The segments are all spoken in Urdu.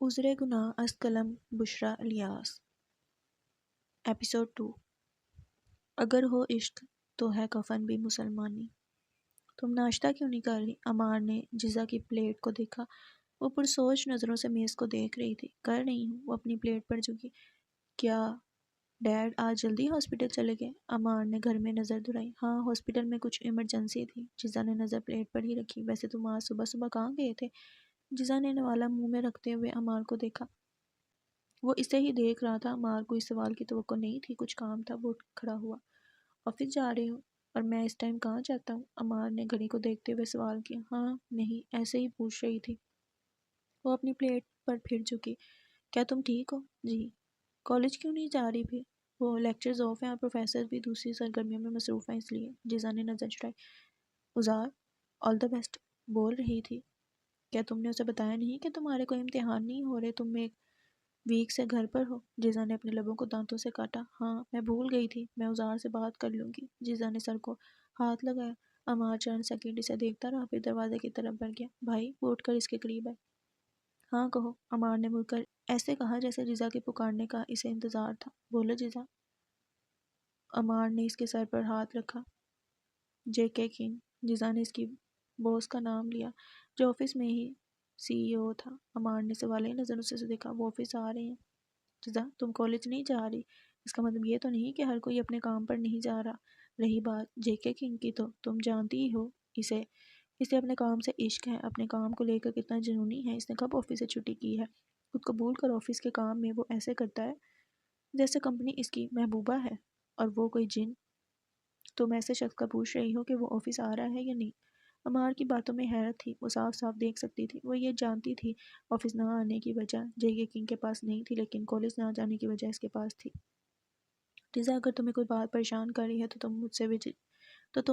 عذر گناہ از قلم بشریٰ الیاس۔ ایپیسوڈ 2۔ اگر ہو عشق تو ہے کفن بھی مسلمانی۔ تم ناشتہ کیوں نہیں کر رہی؟ عمار نے جزا کی پلیٹ کو دیکھا۔ وہ پرسوچ نظروں سے میز کو دیکھ رہی تھی۔ کر رہی ہوں۔ وہ اپنی پلیٹ پر جھکی۔ کیا ڈیڈ آج جلدی ہاسپٹل چلے گئے؟ عمار نے گھر میں نظر دوڑائی۔ ہاں، ہاسپٹل میں کچھ ایمرجنسی تھی۔ جزا نے نظر پلیٹ پر ہی رکھی۔ ویسے تم آج صبح صبح کہاں گئے تھے؟ جزا نے نوالا منہ میں رکھتے ہوئے عمار کو دیکھا۔ وہ اسے ہی دیکھ رہا تھا۔ عمار کو اس سوال کی توقع نہیں تھی۔ کچھ کام تھا۔ وہ اٹھ کھڑا ہوا۔ آفس جا رہے ہو؟ اور میں اس ٹائم کہاں جاتا ہوں؟ عمار نے گھڑی کو دیکھتے ہوئے سوال کیا۔ ہاں نہیں، ایسے ہی پوچھ رہی تھی۔ وہ اپنی پلیٹ پر پھر جھکی۔ کیا تم ٹھیک ہو؟ جی۔ کالج کیوں نہیں جا رہی پھر؟ وہ لیکچرز آف ہیں اور پروفیسر بھی دوسری سرگرمیوں میں مصروف ہیں، اس لیے۔ جزا نے نظر چڑھائی۔ عذار آل دا بیسٹ بول رہی تھی۔ کیا تم نے اسے بتایا نہیں کہ تمہارے کوئی امتحان نہیں ہو رہے؟ تم ایک ویک سے گھر پر ہو؟ جزا نے اپنے لبوں کو دانتوں سے کاٹا۔ ہاں، میں بھول گئی تھی۔ میں عذار سے بات کر لوں گی۔ جزا نے سر کو ہاتھ لگایا۔ عمار چند سیکنڈ اسے دیکھتا رہا، پھر دروازے کی طرف بڑھ گیا۔ بھائی، وہ اٹھ کر اس کے قریب آئے۔ ہاں کہو۔ عمار نے مڑ کر ایسے کہا جیسے جزا کے پکارنے کا اسے انتظار تھا۔ بولو جزا۔ عمار نے اس کے سر پر ہاتھ رکھا۔ جے کے کنگ۔ جزا نے اس کی باس کا نام لیا، جو آفس میں ہی سی ای او تھا۔ عمار نے سوالیہ نظروں سے اسے دیکھا۔ وہ آفس آ رہے ہیں؟ جزا، تم کالج نہیں جا رہی؟ اس کا مطلب یہ تو نہیں کہ ہر کوئی اپنے کام پر نہیں جا رہا۔ رہی بات جے کے کنگ کی، تو تم جانتی ہی ہو اسے اپنے کام سے عشق ہے، اپنے کام کو لے کر کتنا جنونی ہے۔ اس نے کب آفس سے چھٹی کی ہے؟ خود قبول کر آفس کے کام میں وہ ایسے کرتا ہے جیسے کمپنی اس کی محبوبہ ہے اور وہ کوئی جن۔ تم ایسے شخص کا پوچھ رہی ہو کہ وہ آفس آ رہا ہے یا نہیں؟ عمار کی باتوں میں حیرت تھی۔ وہ صاف صاف دیکھ سکتی تھی۔ وہ یہ جانتی تھی آفس نہ آنے کی وجہ جے کے کنگ کے پاس نہیں تھی، لیکن کالج نہ جانے کی وجہ اس کے پاس تھی۔ جزا، اگر تمہیں کوئی بات پریشان کر رہی ہے تو تم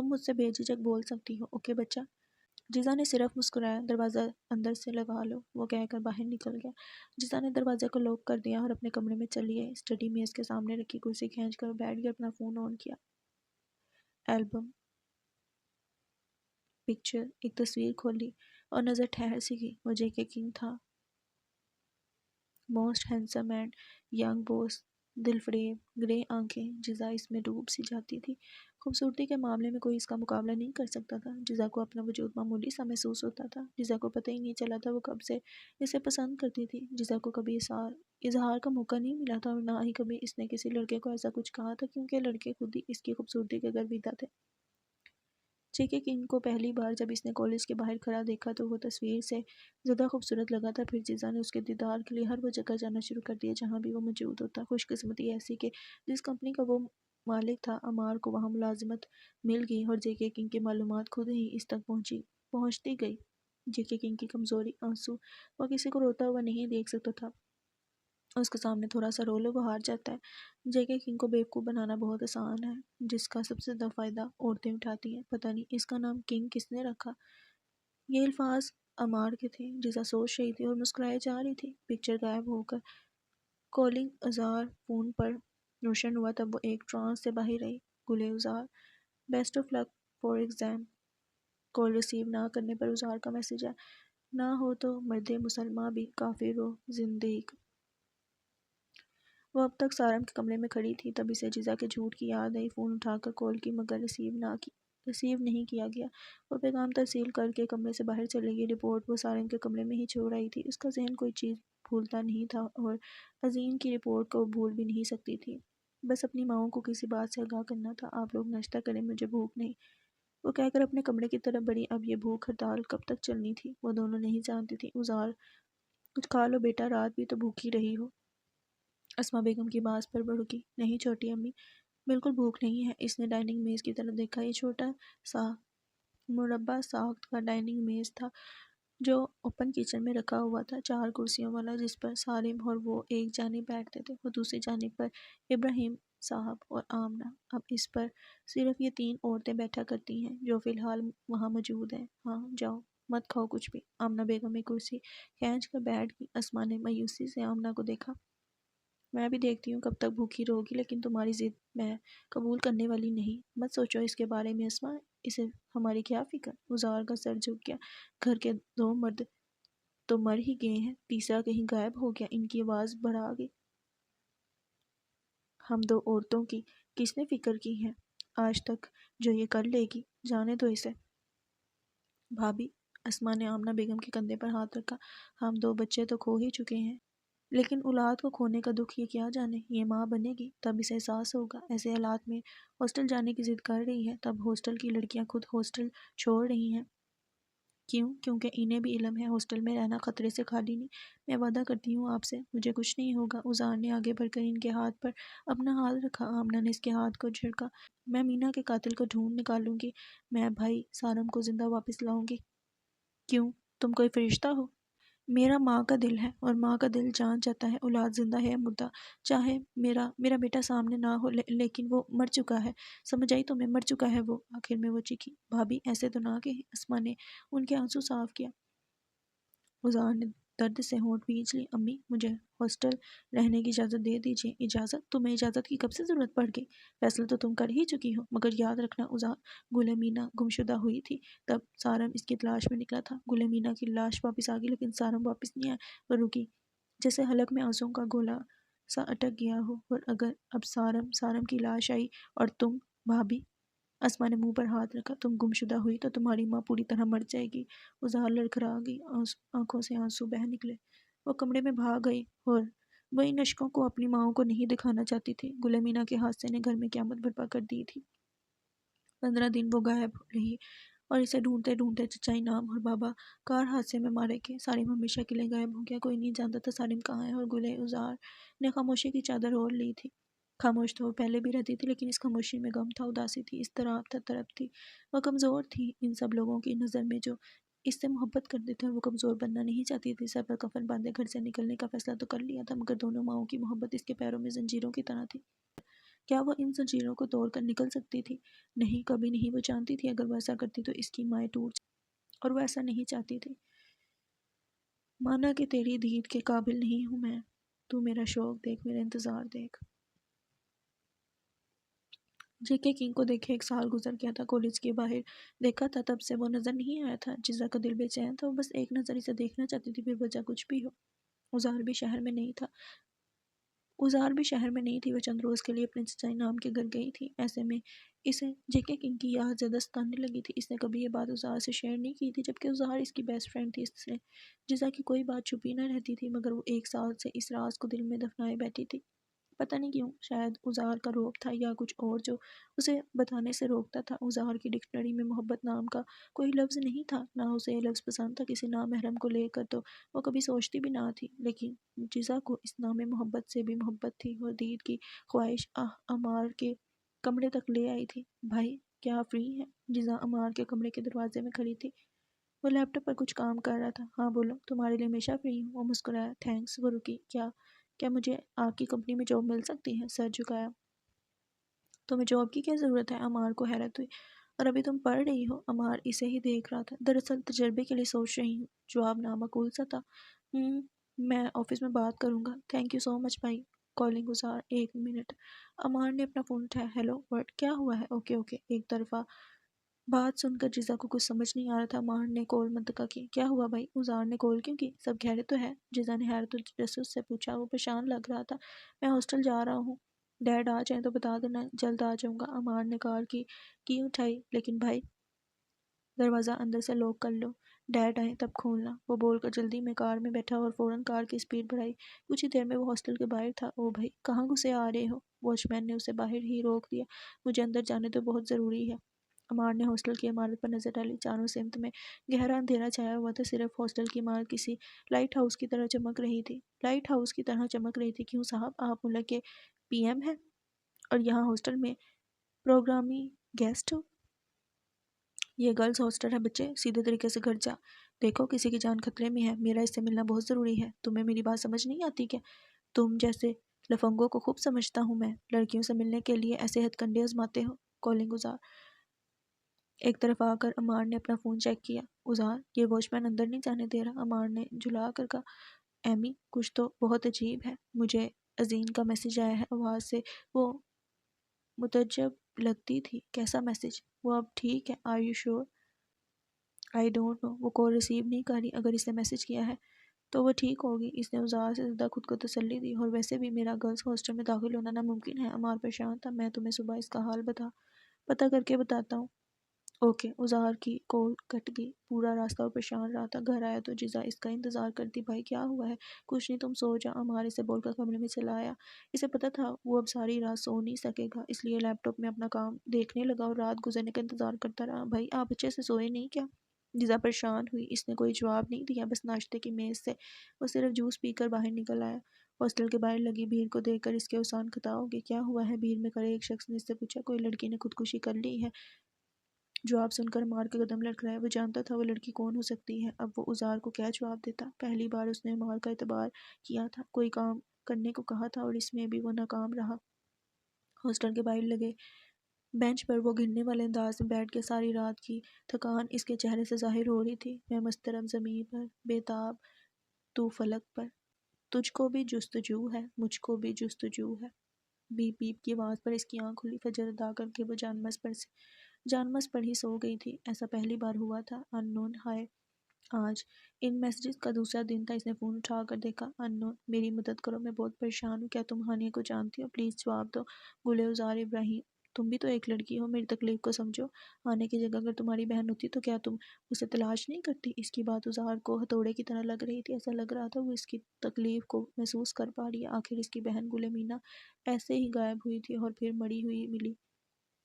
مجھ سے بے جھجک بول سکتی ہو، اوکے بچہ؟ جزا نے صرف مسکرایا۔ دروازہ اندر سے لگا لو، وہ کہہ کر باہر نکل گیا۔ جزا نے دروازے کو لاک کر دیا اور اپنے کمرے میں چلی گئی۔ اسٹڈی میز کے سامنے رکھی کرسی کھینچ کر بیٹھ گئی اور اپنا فون آن کیا۔ البم، پکچر، ایک تصویر کھولی اور نظر ٹھہر سی گئی۔ وہ جے کے کنگ تھا۔ موسٹ ہینڈسم اینڈ ینگ باس، دل فریب گرے آنکھیں۔ جزا اس میں ڈوب سی جاتی تھی۔ خوبصورتی کے معاملے میں کوئی اس کا مقابلہ نہیں کر سکتا تھا۔ جزا کو اپنا وجود معمولی سا محسوس ہوتا تھا۔ جزا کو پتہ ہی نہیں چلا تھا وہ کب سے اسے پسند کرتی تھی۔ جزا کو کبھی اظہار کا موقع نہیں ملا تھا، اور نہ ہی کبھی اس نے کسی لڑکے کو ایسا کچھ کہا تھا، کیونکہ لڑکے خود ہی اس کی خوبصورتی کے گرویدہ تھے۔ جے کے کنگ کو پہلی بار جب اس نے کالج کے باہر کھڑا دیکھا تو وہ تصویر سے زیادہ خوبصورت لگا تھا۔ پھر جزا نے اس کے دیدار کے لیے ہر وہ جگہ جانا شروع کر دیا جہاں بھی وہ موجود ہوتا۔ خوش قسمتی ایسی کہ جس کمپنی کا وہ مالک تھا، عمار کو وہاں ملازمت مل گئی اور جے کے کنگ کی معلومات خود ہی اس تک پہنچتی گئی۔ جے کے کنگ کی کمزوری آنسو۔ وہ کسی کو روتا ہوا نہیں دیکھ سکتا تھا۔ اس کے سامنے تھوڑا سا رو لو وہ ہار جاتا ہے۔ جے کے کنگ کو بیوقوف بنانا بہت آسان ہے، جس کا سب سے زیادہ فائدہ عورتیں اٹھاتی ہیں۔ پتہ نہیں اس کا نام کنگ کس نے رکھا۔ یہ الفاظ عمار کے تھے۔ جزا سوچ رہی تھی اور مسکرائے جا رہی تھی۔ پکچر غائب ہو کر کالنگ عذار فون پر روشن ہوا، تب وہ ایک ٹرانس سے باہر آئی۔ گلے عذار، best of luck for exam. Call receive نہ کرنے پر عذار کا میسج ہے۔ نہ ہو تو مرد مسلمہ بھی کافر و زندیق۔ وہ اب تک سارم کے کمرے میں کھڑی تھی، تب اسے جزا کے جھوٹ کی یاد آئی۔ فون اٹھا کر کال کی مگر ریسیو نہیں کیا گیا۔ وہ پیغام ترسیل کر کے کمرے سے باہر چلی گئی۔ رپورٹ وہ سارم کے کمرے میں ہی چھوڑ آئی تھی۔ اس کا ذہن کوئی چیز بھولتا نہیں تھا اور عظیم کی رپورٹ کو بھول بھی نہیں سکتی تھی۔ بس اپنی ماؤں کو کسی بات سے آگاہ کرنا تھا۔ آپ لوگ ناشتہ کریں، مجھے بھوک نہیں، وہ کہہ کر اپنے کمرے کی طرف بڑھی۔ اب یہ بھوک ہڑتال کب تک چلنی تھی، وہ دونوں نہیں جانتی تھی۔ عذار، کچھ کھا لو بیٹا، رات بھی تو بھوکی رہی ہو۔ اسما بیگم کی باز پر بڑکی۔ نہیں چھوٹی امی، بالکل بھوک نہیں ہے۔ اس نے ڈائننگ میز کی طرف دیکھا۔ یہ چھوٹا سا مربع ساخت کا ڈائننگ میز تھا جو اوپن کچن میں رکھا ہوا تھا، 4 کرسیوں والا، جس پر سالم اور وہ ایک جانب بیٹھتے تھے، وہ دوسری جانب پر ابراہیم صاحب اور آمنہ۔ اب اس پر صرف یہ 3 عورتیں بیٹھا کرتی ہیں جو فی الحال وہاں موجود ہیں۔ ہاں جاؤ، مت کھاؤ کچھ بھی۔ آمنہ بیگم ایک کرسی کھینچ کر بیٹھ گئی۔ اسما نے مایوسی سے آمنہ کو دیکھا۔ میں بھی دیکھتی ہوں کب تک بھوکی رہو گی، لیکن تمہاری ضد میں قبول کرنے والی نہیں۔ مت سوچو اس کے بارے میں اسما، اسے ہماری کیا فکر۔ عذار کا سر جھک گیا۔ گھر کے 2 مرد تو مر ہی گئے ہیں، تیسرا کہیں غائب ہو گیا۔ ان کی آواز بڑھا گئی۔ ہم دو عورتوں کی کس نے فکر کی ہے آج تک جو یہ کر لے گی؟ جانے دو اسے۔ بھابھی، اسما نے آمنہ بیگم کے کندھے پر ہاتھ رکھا، ہم دو بچے تو کھو ہی چکے ہیں، لیکن اولاد کو کھونے کا دکھ یہ کیا جانے۔ یہ ماں بنے گی تب اسے احساس ہوگا۔ ایسے حالات میں ہاسٹل جانے کی ضد کر رہی ہے، تب ہاسٹل کی لڑکیاں خود ہاسٹل چھوڑ رہی ہیں۔ کیوں؟ کیونکہ انہیں بھی علم ہے ہاسٹل میں رہنا خطرے سے خالی نہیں۔ میں وعدہ کرتی ہوں آپ سے، مجھے کچھ نہیں ہوگا۔ اذہان نے آگے بڑھ کر ان کے ہاتھ پر اپنا ہاتھ رکھا۔ آمنہ نے اس کے ہاتھ کو جھڑکا۔ میں مینا کے قاتل کو ڈھونڈ نکالوں گی، میں بھائی سارم کو زندہ واپس لاؤں گی۔ کیوں؟ تم کوئی فرشتہ ہو؟ میرا ماں کا دل ہے، اور ماں کا دل جان جاتا ہے اولاد زندہ ہے یا مردہ۔ چاہے میرا بیٹا سامنے نہ ہو، لیکن وہ مر چکا ہے۔ سمجھ آئی تمہیں؟ مر چکا ہے وہ۔ آخر میں وہ چیخی۔ بھابھی ایسے تو نہ کہیں۔ اسما نے ان کے آنسو صاف کیا۔ اذہان نے درد سے ہونٹ بھینچ لی۔ امی، مجھے ہاسٹل رہنے کی اجازت دے دیجیے۔ اجازت؟ تمہیں اجازت کی کب سے ضرورت پڑ گئی؟ فیصلہ تو تم کر ہی چکی ہو۔ مگر یاد رکھنا اذہان، گل مینا گمشدہ ہوئی تھی تب سارم اس کی تلاش میں نکلا تھا۔ گل مینا کی لاش واپس آ گئی، لیکن سارم واپس نہیں آیا۔ وہ رکی، جیسے حلق میں آنسوؤں کا گولا سا اٹک گیا ہو۔ اور اگر اب سارم کی لاش آئی اور تم بھابھی، اسما نے منہ پر ہاتھ رکھا، تم گمشدہ ہوئی تو تمہاری ماں پوری طرح مر جائے گی۔ اذہان لڑکھڑا گئی، آنکھوں سے آنسو بہہ نکلے۔ وہ کمرے میں بھاگ گئی اور وہ ان اشکوں کو اپنی ماں کو نہیں دکھانا چاہتی تھی۔ گل مینا کے حادثے نے گھر میں قیامت برپا کر دی تھی۔ 15 دن وہ غائب رہی اور اسے ڈھونڈتے ڈھونڈتے چچا انعام اور بابا کار حادثے میں مارے گئے۔ سارم ہمیشہ کے لیے غائب ہو گیا۔ کوئی نہیں جانتا تھا سارم کہاں ہے، اور گل اذہان نے خاموشی کی چادر اوڑھ لی تھی۔ خاموش تو وہ پہلے بھی رہتی تھی، لیکن اس خاموشی میں غم تھا، اداسی تھی، اضطراب تھا، تڑپ تھی۔ وہ کمزور تھی ان سب لوگوں کی نظر میں جو اس سے محبت کرتے تھے، اور وہ کمزور بننا نہیں چاہتی تھی۔ سر پر کفن باندھے گھر سے نکلنے کا فیصلہ تو کر لیا تھا، مگر دونوں ماؤں کی محبت اس کے پیروں میں زنجیروں کی طرح تھی۔ کیا وہ ان زنجیروں کو توڑ کر نکل سکتی تھی؟ نہیں، کبھی نہیں۔ وہ جانتی تھی اگر وہ ایسا کرتی تو اس کی مائیں ٹوٹ جاتی، اور وہ ایسا نہیں چاہتی تھی۔ مانا کہ تیری دید کے قابل نہیں ہوں میں، تو میرا شوق دیکھ، میرا انتظار دیکھ۔ جے کے کنگ کو دیکھے 1 سال گزر گیا تھا۔ کالج کے باہر دیکھا تھا، تب سے وہ نظر نہیں آیا تھا۔ جزا کا دل بے چین تھا، وہ بس ایک نظر اسے دیکھنا چاہتی تھی، پھر وجہ کچھ بھی ہو۔ اذہان بھی شہر میں نہیں تھی۔ وہ چند روز کے لیے اپنے چچا انعام کے گھر گئی تھی۔ ایسے میں اسے جے کے کنگ کی یاد زیادہ ستانے لگی تھی۔ اس نے کبھی یہ بات اذہان سے شیئر نہیں کی تھی، جبکہ اذہان اس کی بیسٹ فرینڈ تھی۔ اس سے جزا کی کوئی بات چھپی نہ رہتی تھی، مگر وہ 1 سال سے اس راز کو دل میں دفنائے بیٹھی تھی۔ پتہ نہیں کیوں، شاید اذہان کا روب تھا یا کچھ اور جو اسے بتانے سے روکتا تھا۔ اذہان کی ڈکشنری میں محبت نام کا کوئی لفظ نہیں تھا، نہ اسے یہ لفظ پسند تھا۔ کسی نامحرم کو لے کر تو وہ کبھی سوچتی بھی نہ تھی، لیکن جزا کو اس نام محبت سے بھی محبت تھی، اور دید کی خواہش عمار کے کمرے تک لے آئی تھی۔ بھائی، کیا آپ فری ہیں؟ جزا عمار کے کمرے کے دروازے میں کھڑی تھی۔ وہ لیپ ٹاپ پر کچھ کام کر رہا تھا۔ ہاں بولو، تمہارے لیے ہمیشہ فری ہوں۔ وہ مسکرایا، تھینکس۔ وہ رکی، کیا مجھے آپ کی کمپنی میں جاب مل سکتی ہے؟ سر جھکایا۔ تمہیں جاب کی کیا ضرورت ہے؟ عمار کو حیرت ہوئی۔ اور ابھی تم پڑھ رہی ہو؟ عمار اسے ہی دیکھ رہا تھا۔ دراصل تجربے کے لیے سوچ رہی ہوں۔ جواب نامعقول سا تھا۔ میں آفس میں بات کروں گا۔ تھینک یو سو مچ بھائی۔ کالنگ اذہان، 1 منٹ۔ عمار نے اپنا فون اٹھایا۔ Hello, what? کیا ہوا ہے؟ اوکے۔ ایک طرفہ بات سن کر جزا کو کچھ سمجھ نہیں آ رہا تھا۔ عمار نے کال منطقہ کی۔ کیا ہوا بھائی؟ اذہان نے کال کیوں کی؟ سب خیریت تو ہے؟ جزا نے حیرت و تجسس سے پوچھا۔ وہ پریشان لگ رہا تھا۔ میں ہاسٹل جا رہا ہوں، ڈیڈ آ جائیں تو بتا دینا، جلد آ جاؤں گا۔ عمار نے کار کی اٹھائی۔ لیکن بھائی، دروازہ اندر سے لاک کر لو، ڈیڈ آئیں تب کھولنا۔ وہ بول کر جلدی میں کار میں بیٹھا اور فوراً کار کی سپیڈ بڑھائی۔ کچھ ہی دیر میں وہ ہاسٹل کے باہر تھا۔ او بھائی، کہاں گھسے آ رہے ہو؟ واچ مین نے اسے باہر ہی روک دیا۔ مجھے اندر جانے تو بہت ضروری ہے۔ عمار نے ہاسٹل کی عمارت پر نظر ڈالی۔ چاروں سمت میں گہرا اندھیرا چھایا ہوا تھا، صرف ہاسٹل کی عمارت کسی لائٹ ہاؤس کی طرح چمک رہی تھی۔ کیوں صاحب، آپ ملک کے PM ہیں اور یہاں ہاسٹل میں پروگرامی گیسٹ ہو؟ یہ گرلز ہاسٹل ہے بچے، سیدھے طریقے سے گھر جا۔ دیکھو، کسی کی جان خطرے میں ہے، میرا اس سے ملنا بہت ضروری ہے۔ تمہیں میری بات سمجھ نہیں آتی کیا؟ تم جیسے لفنگوں کو خوب سمجھتا ہوں میں، لڑکیوں سے ملنے کے لیے ایسے ہتھ کنڈے آزماتے ہو۔ کالنگ اذہان۔ ایک طرف آ کر عمار نے اپنا فون چیک کیا۔ اذہان، یہ واچ مین اندر نہیں جانے دے رہا۔ عمار نے جھلا کر کہا، ایمی، کچھ تو بہت عجیب ہے۔ مجھے عظیم کا میسج آیا ہے۔ آواز سے وہ متعجب لگتی تھی۔ کیسا میسج؟ وہ اب ٹھیک ہے؟ Are you sure? I don't know. وہ کال ریسیو نہیں کر رہی۔ اگر اس نے میسج کیا ہے تو وہ ٹھیک ہوگی۔ اس نے ازار سے زیادہ خود کو تسلی دی۔ اور ویسے بھی میرا گرلز ہاسٹل میں داخل ہونا ناممکن ہے۔ عمار پریشان تھا۔ میں تمہیں صبح اس کا حال پتہ کر کے بتاتا ہوں۔ اوکے۔ ازار کی کال کٹ گئی۔ پورا راستہ وہ پریشان رہا تھا۔ گھر آیا تو جزا اس کا انتظار کرتی۔ بھائی کیا ہوا ہے؟ کچھ نہیں، تم سو جا۔ عمار اسے بول کر کمرے میں چلا آیا۔ اسے پتہ تھا وہ اب ساری رات سو نہیں سکے گا، اس لیے لیپ ٹاپ میں اپنا کام دیکھنے لگا اور رات گزرنے کا انتظار کرتا رہا۔ بھائی آپ اچھے سے سوئے نہیں کیا؟ جزا پریشان ہوئی۔ اس نے کوئی جواب نہیں دیا، بس ناشتے کی میز سے وہ صرف جوس پی کر باہر نکل آیا۔ ہاسٹل کے باہر لگی بھیڑ کو دیکھ کر اس کے اوسان خطا ہو گئے۔ کیا ہوا ہے؟ بھیڑ میں کھڑے ایک شخص نے اس سے پوچھا۔ کوئی لڑکی نے خودکشی کر لی ہے۔ جواب سن کر عمار کے قدم لڑکھڑائے۔ وہ جانتا تھا وہ لڑکی کون ہو سکتی ہے۔ اب وہ ازار کو کیا جواب دیتا؟ پہلی بار اس نے عمار کا اعتبار کیا تھا، کوئی کام کرنے کو کہا تھا اور اس میں بھی وہ ناکام رہا۔ ہاسٹل کے باہر لگے بینچ پر وہ گرنے والے انداز میں بیٹھ کے ساری رات کی تھکان اس کے چہرے سے ظاہر ہو رہی تھی۔ میں مضطرب زمین پر بے تاب، تو فلک پر، تجھ کو بھی جستجو ہے، مجھ کو بھی جستجو ہے۔ بیپ بیپ کی آواز پر اس کی آنکھ کھلی۔ فجر ادا کر کے وہ جانمز پر ہی سو گئی تھی۔ ایسا پہلی بار ہوا تھا۔ ان نون ہائے آج ان میسیجز کا دوسرا دن تھا۔ اس نے فون اٹھا کر دیکھا۔ ان نون میری مدد کرو، میں بہت پریشان ہوں۔ کیا تم ہانیہ کو جانتی ہو؟ پلیز جواب دو۔ گلے ازار ابراہیم، تم بھی تو ایک لڑکی ہو، میری تکلیف کو سمجھو۔ ہانیہ کی جگہ اگر تمہاری بہن ہوتی تو کیا تم اسے تلاش نہیں کرتی؟ اس کی بات ازار کو ہتھوڑے کی طرح لگ رہی تھی۔ ایسا لگ رہا تھا وہ اس کی تکلیف کو محسوس کر پا رہی ہے۔ آخر اس کی بہن گل مینا ایسے ہی غائب ہوئی تھی اور پھر مری ہوئی ملی۔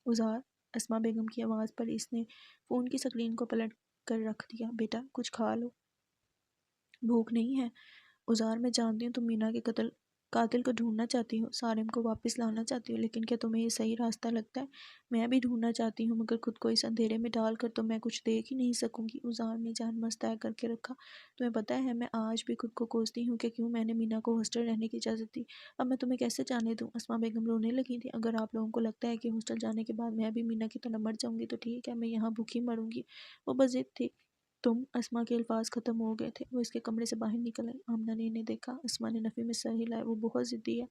ازار، اسما بیگم کی آواز پر اس نے فون کی سکرین کو پلٹ کر رکھ دیا۔ بیٹا کچھ کھا لو، بھوک نہیں ہے؟ ازار، میں جانتی ہوں تم مینا کے قاتل کو ڈھونڈنا چاہتی ہو، سارم کو واپس لانا چاہتی ہو، لیکن کیا تمہیں یہ صحیح راستہ لگتا ہے؟ میں بھی ڈھونڈنا چاہتی ہوں، مگر خود کو اس اندھیرے میں ڈال کر تو میں کچھ دیکھ ہی نہیں سکوں گی۔ ازار نے جان طے کر کے رکھا۔ تمہیں پتہ ہے میں آج بھی خود کو کوستی ہوں کہ کیوں میں نے مینا کو ہاسٹل رہنے کی اجازت دی۔ اب میں تمہیں کیسے جانے دوں؟ اسما بیگم رونے لگی تھی۔ اگر آپ لوگوں کو لگتا ہے کہ ہاسٹل جانے کے بعد میں بھی مینا کی طرح مر جاؤں گی تو ٹھیک ہے، میں یہاں بھوکی مروں گی۔ وہ بس ضد تھی۔ تم، اسما کے الفاظ ختم ہو گئے تھے۔ وہ اس کے کمرے سے باہر نکل آئی۔ آمنہ نے انہیں دیکھا۔ اسما نے نفی میں سر ہلایا۔ وہ بہت ضدی ہے۔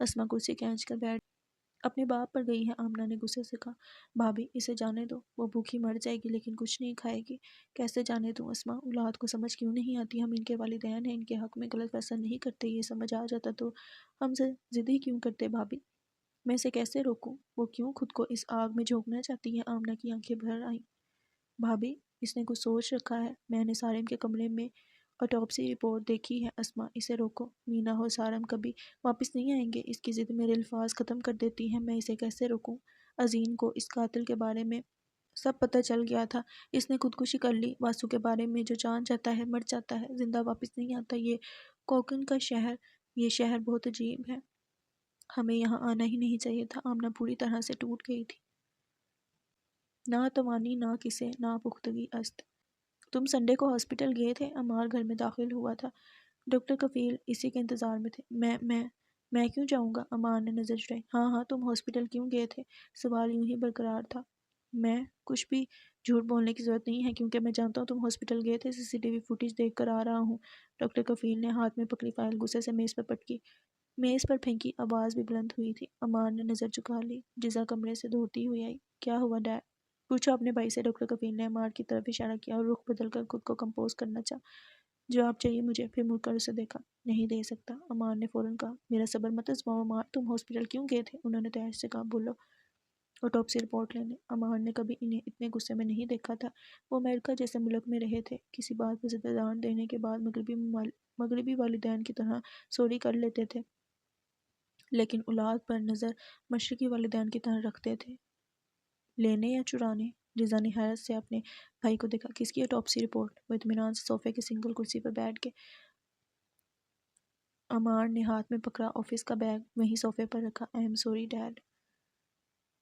اسما کرسی کھینچ کر بیٹھ اپنے باپ پر گئی ہے۔ آمنہ نے غصے سے کہا۔ بھابھی اسے جانے دو، وہ بھوکی مر جائے گی لیکن کچھ نہیں کھائے گی۔ کیسے جانے دوں اسما؟ اولاد کو سمجھ کیوں نہیں آتی؟ ہم ان کے والدین ہیں، ان کے حق میں غلط فیصلہ نہیں کرتے۔ یہ سمجھ آ جاتا تو ہم سے ضد ہی کیوں کرتے؟ بھابھی میں اسے کیسے روکوں؟ وہ کیوں خود کو اس آگ میں جھونکنا چاہتی ہے؟ آمنہ کی آنکھیں بھر آئیں۔ بھابھی اس نے کچھ سوچ رکھا ہے۔ میں نے سارم کے کمرے میں آٹوپسی رپورٹ دیکھی ہے۔ اسما اسے روکو، مینا اور سارم کبھی واپس نہیں آئیں گے۔ اس کی ضد میرے الفاظ ختم کر دیتی ہے۔ میں اسے کیسے روکوں؟ عظیم کو اس قاتل کے بارے میں سب پتہ چل گیا تھا۔ اس نے خودکشی کر لی۔ واسو کے بارے میں جو جان جاتا ہے مر جاتا ہے، زندہ واپس نہیں آتا۔ یہ کوکن کا شہر، یہ شہر بہت عجیب ہے۔ ہمیں یہاں آنا ہی نہیں چاہیے تھا۔ آمنہ پوری طرح سے ٹوٹ گئی تھی۔ نہ توانی، نہ کسے، نہ پختگی است۔ تم سنڈے کو ہاسپٹل گئے تھے؟ عمار گھر میں داخل ہوا تھا۔ ڈاکٹر کفیل اسی کے انتظار میں تھے۔ میں کیوں جاؤں گا؟ عمار نے نظر چڑھائی۔ ہاں تم ہاسپٹل کیوں گئے تھے؟ سوال یوں ہی برقرار تھا۔ میں کچھ بھی جھوٹ بولنے کی ضرورت نہیں ہے کیونکہ میں جانتا ہوں تم ہاسپٹل گئے تھے۔ CCTV فوٹیج دیکھ کر آ رہا ہوں۔ ڈاکٹر کفیل نے ہاتھ میں پکڑی فائل غصے سے میز پر پٹکی، میز پر پھینکی۔ آواز بھی بلند ہوئی تھی۔ عمار نے نظر جھکا لی۔ جزا کمرے سے دوڑتی ہوئی آئی۔ کیا ہوا ڈیڈ؟ پوچھو اپنے بھائی سے۔ ڈاکٹر کفیل نے عمار کی طرف اشارہ کیا اور رخ بدل کر خود کو کمپوز کرنا چاہا۔ جواب چاہیے مجھے۔ پھر مڑ کر اسے دیکھا۔ نہیں دے سکتا، عمار نے فوراً کہا۔ میرا صبر مت آزماؤ عمار، تم ہاسپٹل کیوں گئے تھے؟ انہوں نے تیش سے کہا۔ بولو۔ آٹوپسی رپورٹ لینے۔ عمار نے کبھی انہیں اتنے غصے میں نہیں دیکھا تھا۔ وہ امریکہ جیسے ملک میں رہے تھے، کسی بات پر زدہ دان دینے کے بعد مغربی والدین کی طرح سوری کر لیتے تھے، لیکن اولاد پر نظر مشرقی والدین کی طرح رکھتے تھے۔ لینے یا چرانے؟ رضا نے حیرت سے اپنے بھائی کو دیکھا۔ کس کی آٹوپسی رپورٹ؟ وہ اطمینان سے صوفے کی سنگل کرسی پر بیٹھ کے عمار نے ہاتھ میں پکڑا آفس کا بیگ وہیں صوفے پر رکھا۔ I am sorry dad.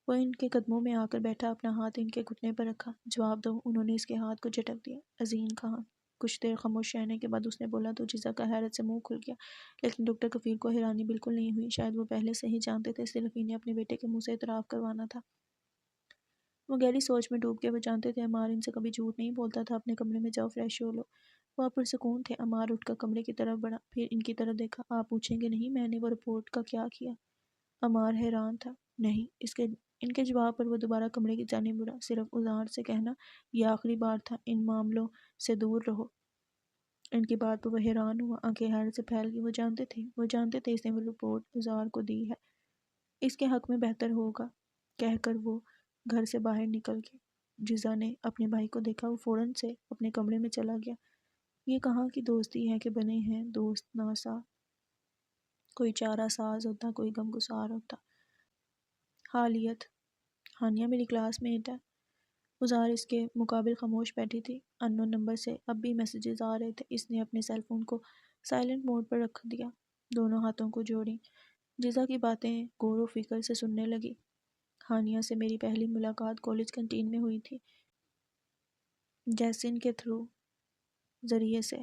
وہ ان کے قدموں میں آ کر بیٹھا، اپنا ہاتھ ان کے گھٹنے پر رکھا۔ جواب دو۔ انہوں نے اس کے ہاتھ کو جھٹک دیا۔ عظیم کہاں؟ کچھ دیر خاموش رہنے کے بعد اس نے بولا تو جزا کا حیرت سے منہ کھل گیا، لیکن ڈاکٹر کفیل کو حیرانی بالکل نہیں ہوئی۔ شاید وہ پہلے سے ہی جانتے تھے، صرف انہیں اپنے بیٹے کے منہ سے اعتراف کروانا تھا۔ وہ گہری سوچ میں ڈوب گئے۔ وہ جانتے تھے عمار ان سے کبھی جھوٹ نہیں بولتا تھا۔ اپنے کمرے میں جاؤ، فریش ہو لو۔ وہ اب پرسکون تھے۔ عمار اٹھ کر کمرے کی طرف بڑھا، پھر ان کی طرف دیکھا۔ آپ پوچھیں گے نہیں میں نے وہ رپورٹ کا کیا کیا؟ عمار حیران تھا۔ نہیں۔ ان کے جواب پر وہ دوبارہ کمرے کی جانب بڑھا۔ صرف ازار سے کہنا، یہ آخری بار تھا، ان معاملوں سے دور رہو۔ ان کی بات پر وہ حیران ہوا، آنکھیں حیرت سے پھیل گئی۔ وہ جانتے تھے اس نے وہ رپورٹ ازار کو دی ہے، اس کے حق میں بہتر ہوگا کہہ کر وہ گھر سے باہر نکل گئے۔ جزا نے اپنے بھائی کو دیکھا، وہ فوراً سے اپنے کمرے میں چلا گیا۔ یہ کہاں کی دوستی ہے کہ بنے ہیں دوست ناسا، کوئی چارہ ساز ہوتا، کوئی غمگسار ہوتا۔ حالیت: ہانیہ میری کلاس میٹ ہے۔ ازار اس کے مقابل خاموش بیٹھی تھی۔ انون نمبر سے اب بھی میسیجز آ رہے تھے۔ اس نے اپنے سیل فون کو سائلنٹ موڈ پر رکھ دیا، دونوں ہاتھوں کو جوڑیں، جزا کی باتیں غور و فکر سے سننے لگی۔ ہانیہ سے میری پہلی ملاقات کالج کینٹین میں ہوئی تھی، جیسن کے ذریعے سے۔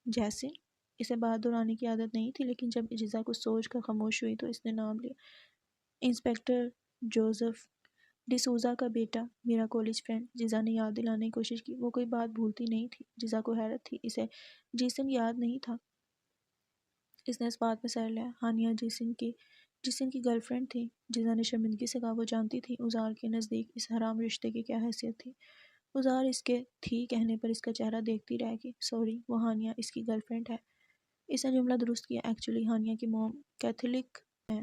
جیسن؟ اسے بات دہرانے کی عادت نہیں تھی، لیکن جب جزا کچھ سوچ کر خاموش ہوئی تو اس نے نام لیا۔ انسپکٹر جوزف ڈی سوزا کا بیٹا، میرا کالج فرینڈ۔ جزا نے یاد دلانے کی کوشش کی، وہ کوئی بات بھولتی نہیں تھی۔ جزا کو حیرت تھی، اسے جیسن یاد نہیں تھا۔ اس نے اس بات میں سر لیا، ہانیہ جیسن کی گرل فرینڈ تھی۔ جزا نے شرمندگی سے کہا، وہ جانتی تھی ازار کے نزدیک اس حرام رشتے کی کیا حیثیت تھی۔ ازار اس کے تھی کہنے پر اس کا چہرہ دیکھتی رہ گئی۔ سوری، وہ ہانیہ اس کی گرل فرینڈ ہے۔ اس نے جملہ درست کیا۔ ایکچولی ہانیہ کی موم کیتھولک ہے۔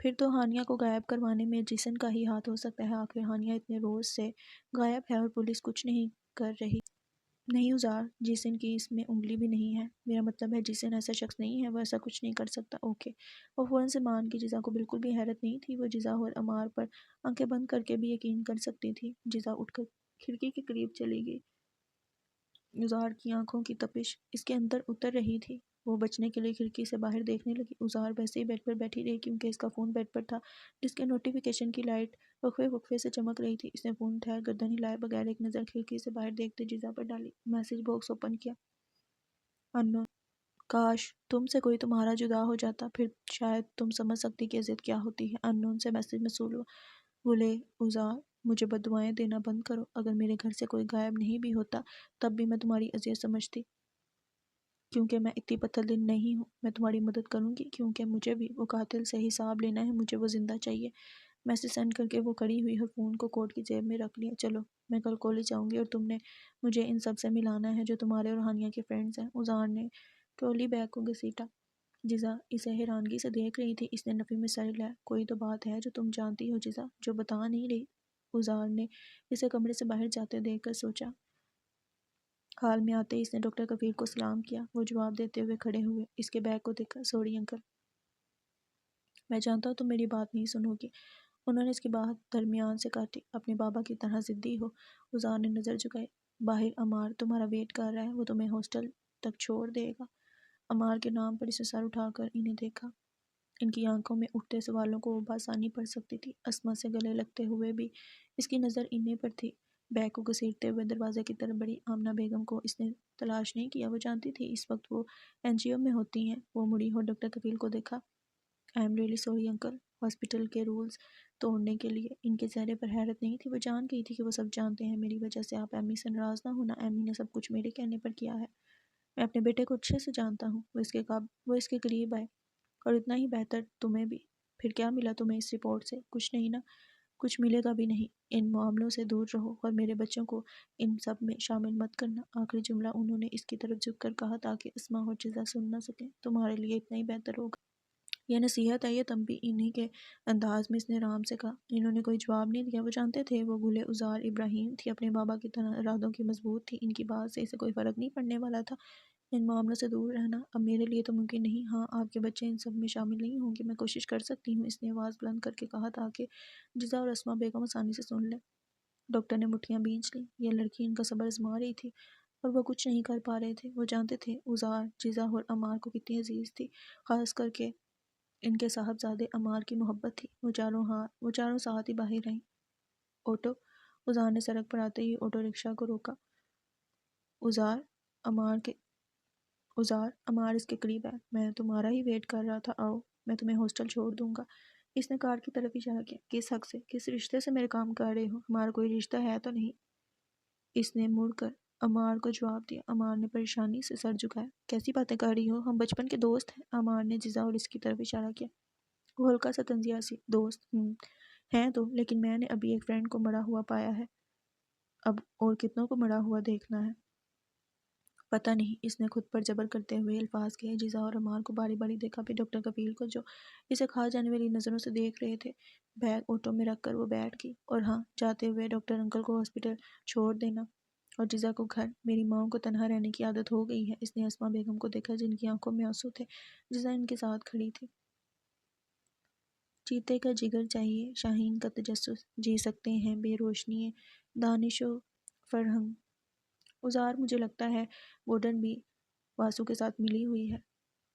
پھر تو ہانیہ کو غائب کروانے میں جیسن کا ہی ہاتھ ہو سکتا ہے۔ آخر ہانیہ اتنے روز سے غائب ہے اور پولیس کچھ نہیں کر رہی۔ نہیں ازار، جیسن کی اس میں انگلی بھی نہیں ہے۔ میرا مطلب ہے جیسن ایسا شخص نہیں ہے، وہ ایسا کچھ نہیں کر سکتا۔ اوکے۔ وہ فوراً سے مان گئی۔ جزا کو بالکل بھی حیرت نہیں تھی، وہ جزا اور عمار پر آنکھیں بند کر کے بھی یقین کر سکتی تھی۔ جزا اٹھ کر کھڑکی کے قریب چلی گئی۔ ازار کی آنکھوں کی تپش اس کے اندر اتر رہی تھی۔ وہ بچنے کے لیے کھڑکی سے باہر دیکھنے لگی۔ ازار ویسے ہی بیڈ پر بیٹھی رہی، کیونکہ اس کا فون بیڈ پر تھا، جس کے نوٹیفیکیشن کی لائٹ وقفے سے چمک رہی تھی۔ اس نے فون اٹھایا، گردن ہلائے بغیر ایک نظر کھڑکی سے باہر دیکھتے جزا پر ڈالی۔ میسج باکس اوپن کیا۔ انون: کاش تم سے کوئی تمہارا جدا ہو جاتا، پھر شاید تم سمجھ سکتی کہ عزت کیا ہوتی ہے۔ انون سے میسج موصول ہوا۔ بولے ازار، مجھے بد دعائیں دینا بند کرو۔ اگر میرے گھر سے کوئی غائب نہیں بھی ہوتا تب بھی میں تمہاری اذیت سمجھتی، کیونکہ میں اتنی پتھر دل نہیں ہوں۔ میں تمہاری مدد کروں گی، کیونکہ مجھے بھی وہ قاتل سے حساب لینا ہے، مجھے وہ زندہ چاہیے۔ میسج سینڈ کر کے وہ کھڑی ہوئی اور فون کو کوٹ کی جیب میں رکھ لیا۔ چلو، میں کل کالج جاؤں گی اور تم نے مجھے ان سب سے ملانا ہے جو تمہارے اور ہانیہ کے فرینڈز ہیں۔ ازار نے ٹرالی بیگ کو گھسیٹا۔ جزا اسے حیرانگی سے دیکھ رہی تھی۔ اس نے نفی میں سر ہلایا۔ کوئی تو بات ہے جو تم جانتی ہو جزا، جو بتا نہیں رہی۔ ازار نے اسے کمرے سے باہر جاتے دیکھ کر سوچا۔ ہال میں آتے ہی اس نے ڈاکٹر کفیل کو سلام کیا۔ وہ جواب دیتے ہوئے کھڑے ہوئے، اس کے بیگ کو دیکھا۔ سوری انکل، میں جانتا ہوں تم میری بات نہیں سنو گی۔ انہوں نے اس کی بات درمیان سے کاٹی۔ اپنے بابا کی طرح ضدی ہو؟ ازار نے نظر جھکائی۔ باہر عمار تمہارا ویٹ کر رہا ہے، وہ تمہیں ہاسٹل تک چھوڑ دے گا۔ عمار کے نام پر اسے سر اٹھا کر انہیں دیکھا۔ ان کی آنکھوں میں اٹھتے سوالوں کو وہ بآسانی پڑھ سکتی تھی۔ اسما سے گلے لگتے ہوئے بھی اس کی نظر انہیں پر تھی۔ بیگ کو گھسیٹتے ہوئے دروازے کی طرف بڑھی۔ آمنہ بیگم کو اس نے تلاش نہیں کیا، وہ جانتی تھی اس وقت وہ NGO میں ہوتی ہیں۔ وہ مڑی اور ڈاکٹر کفیل کو دیکھا۔ I am really sorry uncle, hospital کے رولز توڑنے کے لیے۔ ان کے چہرے پر حیرت نہیں تھی، وہ جان گئی تھی کہ وہ سب جانتے ہیں۔ میری وجہ سے آپ ایمی سے ناراض نہ ہونا، ایمی نے سب کچھ میرے کہنے پر کیا ہے۔ میں اپنے بیٹے کو اچھے سے جانتا ہوں، وہ اس کے قریب آئے، اور اتنا ہی بہتر تمہیں بھی۔ پھر کیا ملا تمہیں اس رپورٹ سے؟ کچھ نہیں نا؟ کچھ ملے گا بھی نہیں۔ ان معاملوں سے دور رہو اور میرے بچوں کو ان سب میں شامل مت کرنا۔ آخری جملہ انہوں نے اس کی طرف جھک کر کہا تاکہ اسما اور جزا سن نہ سکیں۔ تمہارے لیے اتنا ہی بہتر ہوگا۔ یہ نصیحت ہے، یہ تنبیہ انہی کے انداز میں اس نے آرام سے کہا۔ انہوں نے کوئی جواب نہیں دیا۔ وہ جانتے تھے وہ گلے ازار ابراہیم تھی، اپنے بابا کی طرح ارادوں کی مضبوط تھی۔ ان کی بات سے اسے کوئی فرق نہیں پڑنے والا تھا۔ ان معاملوں سے دور رہنا اب میرے لیے تو ممکن نہیں۔ ہاں، آپ کے بچے ان سب میں شامل نہیں ہوں گے، میں کوشش کر سکتی ہوں، اس نے آواز بلند کر کے کہا تاکہ جزا اور اسما بیگم آسانی سے سن لیں۔ ڈاکٹر نے مٹھیاں بھینچ لیں۔ یہ لڑکی ان کا صبر آزما رہی تھی اور وہ کچھ نہیں کر پا رہے تھے۔ وہ جانتے تھے ازار جزا اور عمار کو کتنی عزیز تھی، خاص کر کے ان کے صاحبزادے عمار کی محبت تھی۔ وہ چاروں ساتھ ہی باہر آئیں۔ آٹو؟ ازار نے سڑک پر آتے ہی آٹو رکشہ کو روکا۔ ازار عمار اس کے قریب ہے، میں تمہارا ہی ویٹ کر رہا تھا، آؤ میں تمہیں ہاسٹل چھوڑ دوں گا۔ اس نے کار کی طرف اشارہ کیا۔ کس حق سے، کس رشتے سے میرے کام کر رہے ہو؟ ہمارا کوئی رشتہ ہے تو نہیں؟ اس نے مڑ کر عمار کو جواب دیا۔ عمار نے پریشانی سے سر جھکایا۔ کیسی باتیں کر رہی ہو، ہم بچپن کے دوست ہیں۔ عمار نے جزا اور اس کی طرف اشارہ کیا۔ وہ ہلکا سا طنزیہ سی، دوست ہیں تو، لیکن میں نے ابھی ایک فرینڈ کو مرا ہوا پایا ہے، اب اور کتنوں کو مرا ہوا دیکھنا ہے۔ پتہ نہیں اس نے خود پر جبر کرتے ہوئے الفاظ کہے۔ جیزا اور عمار کو باری باری دیکھا، پھر ڈاکٹر کفیل کو جو اسے کھا جانے والی نظروں سے دیکھ رہے تھے۔ بیگ آٹو میں رکھ کر وہ بیٹھ گئی۔ اور ہاں، جاتے ہوئے ڈاکٹر انکل کو ہاسپٹل چھوڑ دینا، اور جیزا کو گھر۔ میری ماں کو تنہا رہنے کی عادت ہو گئی ہے۔ اس نے اسما بیگم کو دیکھا جن کی آنکھوں میں آنسو تھے۔ جیزا ان کے ساتھ کھڑی تھی۔ چیتے کا جگر چاہیے، شاہین کا تجسس، جی سکتے ہیں بے روشنی دانش و فرہنگ۔ ازار مجھے لگتا ہے وارڈن بھی واسو کے ساتھ ملی ہوئی ہے۔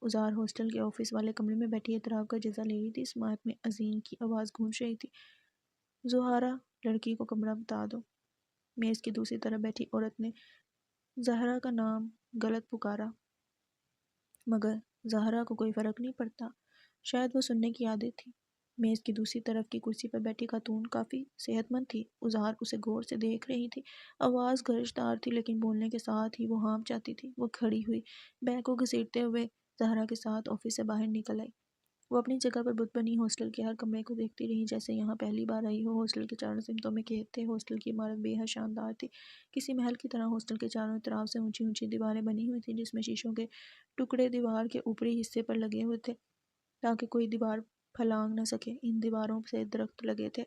ازار ہاسٹل کے آفس والے کمرے میں بیٹھی اضطراب کا جزا لے رہی تھی۔ سماعت میں عظیم کی آواز گونج رہی تھی، زہرا، لڑکی کو کمرہ بتا دو۔ میز کی دوسری طرف بیٹھی عورت نے زہرا کا نام غلط پکارا، مگر زہرا کو کوئی فرق نہیں پڑتا، شاید وہ سننے کی عادت تھی۔ میز کی دوسری طرف کی کرسی پر بیٹھی خاتون کافی صحت مند تھی۔ ازار اسے غور سے دیکھ رہی تھی۔ آواز گرجدار تھی، لیکن بولنے کے ساتھ ہی وہ ہانپ جاتی تھی۔ وہ کھڑی ہوئی، بیگ کو گھسیٹتے ہوئے زہرا کے ساتھ آفس سے باہر نکل آئی۔ وہ اپنی جگہ پر بت بنی ہاسٹل کے ہر کمرے کو دیکھتی رہی، جیسے یہاں پہلی بار آئی ہو۔ ہاسٹل کے چاروں سمتوں میں کھیت تھے۔ ہاسٹل کی عمارت بے حد شاندار تھی، کسی محل کی طرح۔ ہاسٹل کے چاروں طرف سے اونچی اونچی دیواریں بنی ہوئی تھیں، جس میں شیشوں کے ٹکڑے دیوار کے اوپری حصے پر لگے ہوئے تھے تاکہ کوئی دیوار پھلانگ نہ سکے۔ ان دیواروں سے درخت لگے تھے،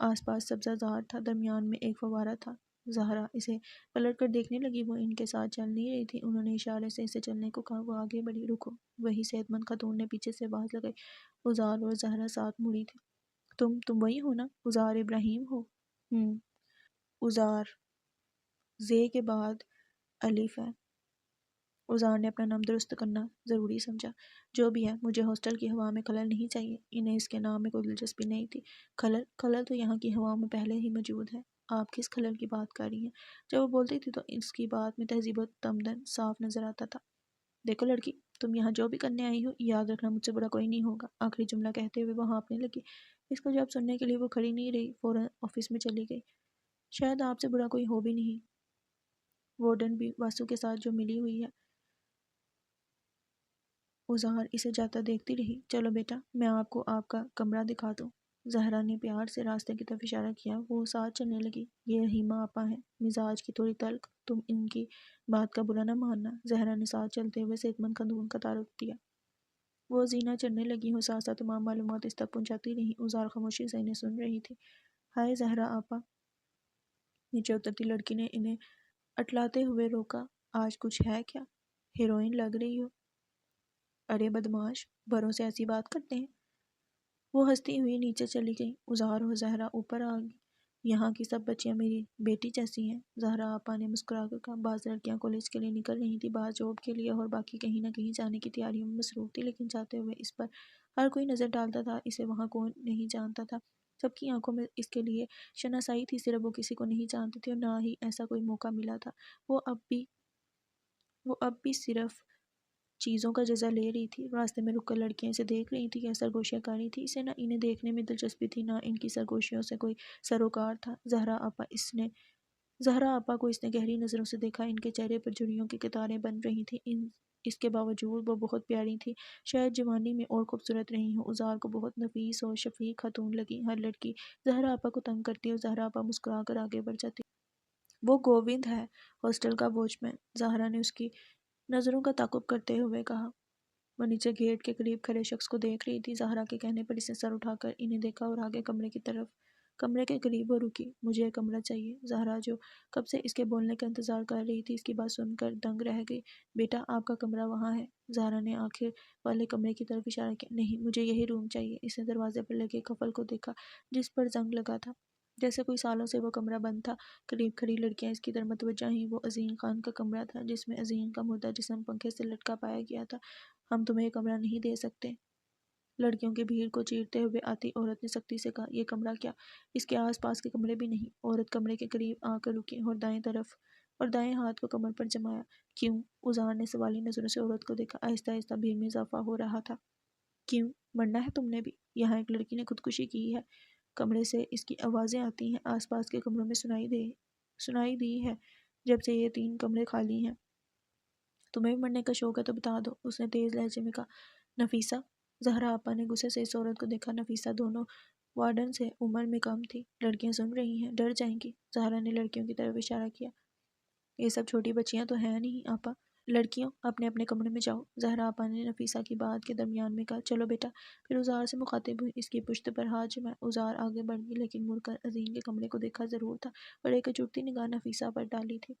آس پاس سبزہ زار تھا، درمیان میں ایک فوارہ تھا۔ زہرا اسے پلٹ کر دیکھنے لگی۔ وہ ان کے ساتھ چل نہیں رہی تھی۔ انہوں نے اشارے سے اسے چلنے کو کہا۔ وہ آگے بڑھی۔ رکو، وہی صحت مند خاتون نے پیچھے سے آواز لگائی۔ ازار اور زہرا ساتھ مڑی تھی۔ تم وہی ہو نا؟ ازار ابراہیم ہو؟ ازار، زے کے بعد الف ہے۔ ازار نے اپنا نام درست کرنا ضروری سمجھا۔ جو بھی ہے، مجھے ہاسٹل کی ہوا میں خلل نہیں چاہیے۔ انہیں اس کے نام میں کوئی دلچسپی نہیں تھی۔ خلل تو یہاں کی ہوا میں پہلے ہی موجود ہے۔ آپ کس خلل کی بات کر رہی ہیں؟ جب وہ بولتی تھی تو اس کی بات میں تہذیب و تمدن صاف نظر آتا تھا۔ دیکھو لڑکی، تم یہاں جو بھی کرنے آئی ہو، یاد رکھنا مجھ سے برا کوئی نہیں ہوگا۔ آخری جملہ کہتے ہوئے وہ ہانپنے لگی۔ اس کو جب سننے کے لیے وہ کھڑی نہیں رہی، فوراً آفس میں چلی گئی۔ شاید آپ سے برا کوئی ہو بھی نہیں۔ وارڈن بھی واسو کے ساتھ جو ملی ہوئی ہے۔ ازار اسے جاتا دیکھتی رہی۔ چلو بیٹا، میں آپ کو آپ کا کمرہ دکھا دوں۔ زہرا نے پیار سے راستے کی طرف اشارہ کیا۔ وہ ساتھ چلنے لگی۔ یہ رحیمہ آپا ہیں، مزاج کی تھوڑی تلخ، تم ان کی بات کا برا نہ ماننا۔ زہرا نے ساتھ چلتے ہوئے صحت مند خاتون کا تعارف دیا۔ وہ زینہ چڑھنے لگی ہو، ساتھ ساتھ تمام معلومات اس تک پہنچاتی رہی۔ ازار خاموشی سے انہیں سن رہی تھی۔ ہائے زہرا آپا، نیچے اترتی لڑکی نے انہیں اٹلاتے ہوئے روکا۔ آج کچھ ہے کیا؟ ہیروئن لگ رہی ہو۔ ارے بدماش، بڑوں سے ایسی بات کرتے ہیں؟ وہ ہنستی ہوئی نیچے چلی گئی۔ ازار اور زہرا اوپر آ گئی۔ یہاں کی سب بچیاں میری بیٹی جیسی ہیں، زہرا آپا نے مسکرا کر کہا۔ بعض لڑکیاں کالج کے لیے نکل رہی تھیں، بعض جاب کے لیے، اور باقی کہیں نہ کہیں جانے کی تیاریوں میں مصروف تھی، لیکن جاتے ہوئے اس پر ہر کوئی نظر ڈالتا تھا۔ اسے وہاں کون نہیں جانتا تھا؟ سب کی آنکھوں میں اس کے لیے شناسائی تھی، صرف وہ کسی کو نہیں جانتی تھی، اور نہ ہی ایسا کوئی موقع ملا تھا۔ وہ اب بھی صرف چیزوں کا جزا لے رہی تھی۔ راستے میں رک کر لڑکیاں اسے دیکھ رہی تھیں یا سرگوشیاں کر رہی تھیں۔ اسے نہ انہیں دیکھنے میں دلچسپی تھی، نہ ان کی سرگوشیوں سے کوئی سروکار تھا۔ زہرا آپا کو اس نے گہری نظروں سے دیکھا۔ ان کے چہرے پر جھریوں کی قطاریں بن رہی تھیں۔ اس کے باوجود وہ بہت پیاری تھیں، شاید جوانی میں اور خوبصورت رہی ہوں۔ ازار کو بہت نفیس اور شفیق خاتون لگی۔ ہر لڑکی زہرا آپا کو تنگ کرتی اور زہرا آپا مسکرا کر آگے بڑھ جاتی۔ وہ گووند ہے، ہاسٹل کا واچ مین، زہرا نے اس کی نظروں کا تعاقب کرتے ہوئے کہا۔ وہ نیچے گیٹ کے قریب کھڑے شخص کو دیکھ رہی تھی۔ زہرا کے کہنے پر اس نے سر اٹھا کر انہیں دیکھا اور آگے کمرے کے قریب وہ رکی۔ مجھے ایک کمرہ چاہیے۔ زہرا جو کب سے اس کے بولنے کا انتظار کر رہی تھی، اس کی بات سن کر دنگ رہ گئی۔ بیٹا، آپ کا کمرہ وہاں ہے۔ زہرا نے آخر والے کمرے کی طرف اشارہ کیا۔ نہیں، مجھے یہی روم چاہیے۔ اس نے دروازے پر لگے قفل کو دیکھا جس پر زنگ لگا تھا، جیسے کوئی سالوں سے وہ کمرہ بند تھا۔ قریب کھڑی لڑکیاں اس کی طرف متوجہ ہوئیں۔ وہ عظیم خان کا کمرہ تھا، جس میں عظیم کا مردہ جسم پنکھے سے لٹکا پایا گیا تھا۔ ہم تمہیں یہ کمرہ نہیں دے سکتے، لڑکیوں کی بھیڑ کو چیرتے ہوئے آتی عورت نے سختی سے کہا۔ یہ کمرہ کیا، اس کے آس پاس کے کمرے بھی نہیں۔ عورت کمرے کے قریب آ کر رکی اور دائیں ہاتھ کو کمر پر جمایا۔ کیوں؟ ازار نے سوالی نظروں سے عورت کو دیکھا۔ آہستہ آہستہ بھیڑ میں اضافہ ہو رہا تھا۔ کیوں؟ مرنا ہے تم نے بھی؟ یہاں ایک لڑکی نے خودکشی کی ہے، کمرے سے اس کی آوازیں آتی ہیں، آس پاس کے کمروں میں سنائی دی ہے جب سے یہ 3 کمرے خالی ہیں۔ تمہیں بھی مرنے کا شوق ہے تو بتا دو، اس نے تیز لہجے میں کہا۔ نفیسہ، زہرا آپا نے غصے سے اس عورت کو دیکھا۔ نفیسہ دونوں وارڈن سے عمر میں کم تھی۔ لڑکیاں سن رہی ہیں، ڈر جائیں گی۔ زہرا نے لڑکیوں کی طرف اشارہ کیا۔ یہ سب چھوٹی بچیاں تو ہیں نہیں آپا، لڑکیوں اپنے اپنے کمرے میں جاؤ، زہرا آپا نے نفیسہ کی بات کے درمیان میں کہا۔ چلو بیٹا۔ پھر ازار سے مخاطب ہوئی۔ اس کی پشت پر ہاتھ جمائے ازار آگے بڑھ گئی، لیکن مڑ کر عظیم کے کمرے کو دیکھا ضرور تھا اور ایک اچوڑتی نگاہ نفیسہ پر ڈالی تھی۔